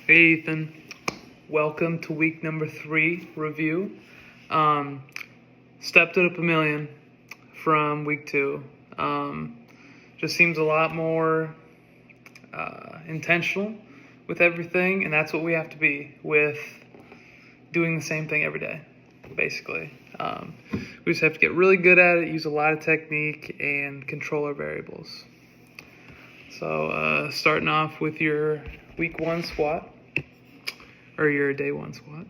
Hey Ethan, welcome to week number 3 review. Stepped it up a million from week 2. Just seems a lot more intentional with everything, and that's what we have to be with doing the same thing every day, basically. We just have to get really good at it, use a lot of technique, and control our variables. So starting off with your week 1 squat, or your day 1 squat.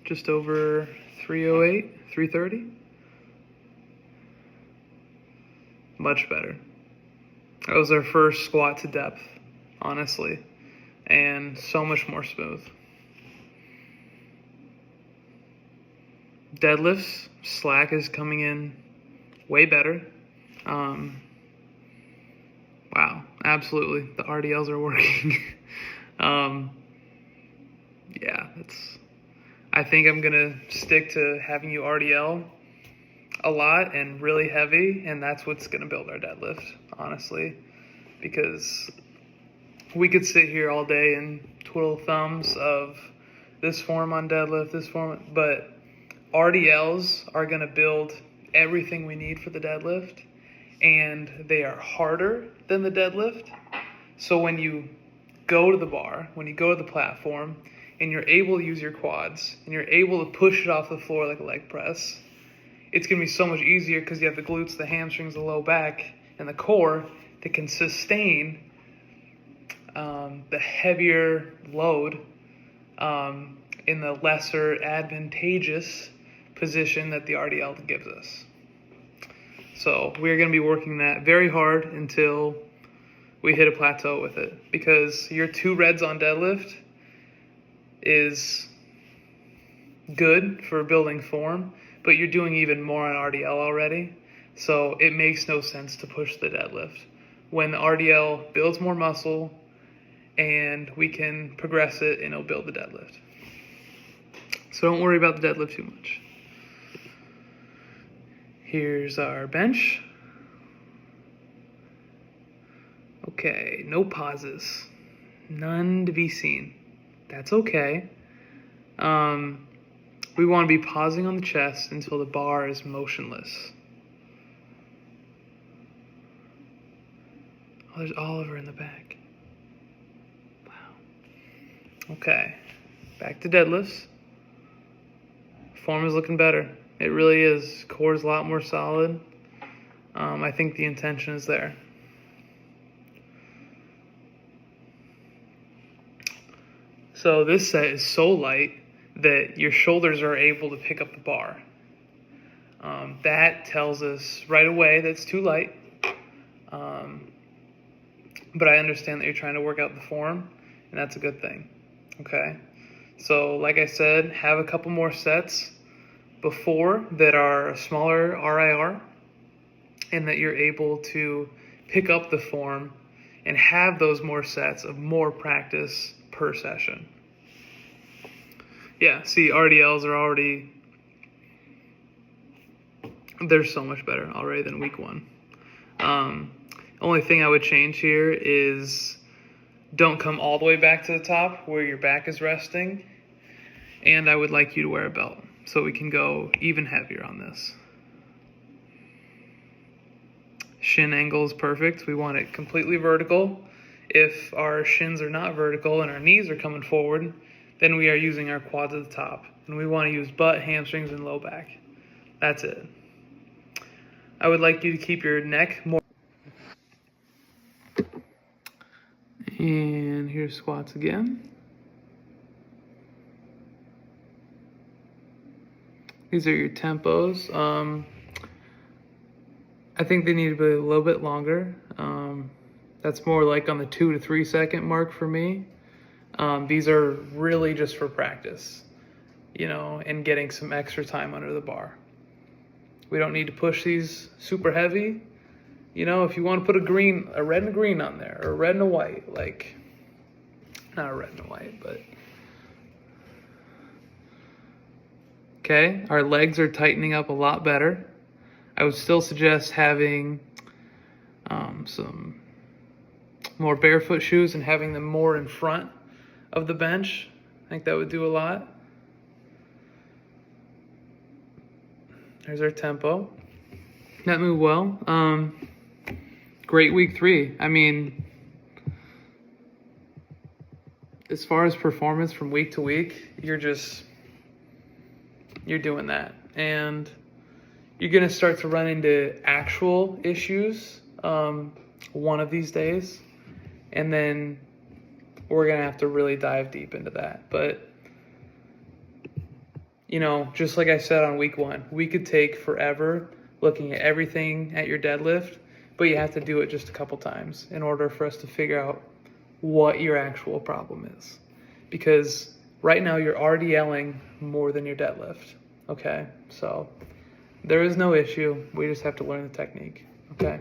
Just over 308, 330. Much better. That was our first squat to depth, honestly, and so much more smooth. Deadlifts, slack is coming in way better. Wow, absolutely. The RDLs are working. I think I'm gonna stick to having you RDL a lot and really heavy, and that's what's gonna build our deadlift, honestly, because we could sit here all day and twiddle thumbs of this form on deadlift, this form, but RDLs are gonna build everything we need for the deadlift, and they are harder than the deadlift. So when you go to the bar, when you go to the platform, and you're able to use your quads, and you're able to push it off the floor like a leg press, it's going to be so much easier because you have the glutes, the hamstrings, the low back, and the core that can sustain the heavier load in the lesser advantageous position that the RDL gives us. So we're going to be working that very hard until we hit a plateau with it, because your 2 reds on deadlift is good for building form, but you're doing even more on RDL already, so it makes no sense to push the deadlift when the RDL builds more muscle and we can progress it and it'll build the deadlift. So don't worry about the deadlift too much. Here's our bench. Okay, no pauses. None to be seen. That's okay. We want to be pausing on the chest until the bar is motionless. Oh, there's Oliver in the back. Wow. Okay, back to deadlifts. Form is looking better. It really is. Core is a lot more solid. I think the intention is there. So this set is so light that your shoulders are able to pick up the bar. That tells us right away that it's too light. But I understand that you're trying to work out the form, and that's a good thing. Okay? So like I said, have a couple more sets before that are a smaller RIR, and that you're able to pick up the form and have those more sets of more practice per session. Yeah, see, RDLs are already, they're so much better already than week 1. Only thing I would change here is don't come all the way back to the top where your back is resting, and I would like you to wear a belt so we can go even heavier on this. Shin angle is perfect. We want it completely vertical. If our shins are not vertical and our knees are coming forward, then we are using our quads at the top. And we want to use butt, hamstrings, and low back. That's it. I would like you to keep your neck more. And here's squats again. These are your tempos. I think they need to be a little bit longer. That's more like on the 2 to 3 second mark for me. These are really just for practice, and getting some extra time under the bar. We don't need to push these super heavy. If you want to put a red and a green on there, or a red and a white, not a red and a white, but. Okay, our legs are tightening up a lot better. I would still suggest having some more barefoot shoes and having them more in front of the bench. I think that would do a lot. There's our tempo. That moved well. Great week 3. I mean, as far as performance from week to week, you're doing that. And you're going to start to run into actual issues one of these days. And then we're going to have to really dive deep into that. But, you know, just like I said on week 1, we could take forever looking at everything at your deadlift, but you have to do it just a couple times in order for us to figure out what your actual problem is. Because right now you're RDLing more than your deadlift, okay? So there is no issue. We just have to learn the technique, okay?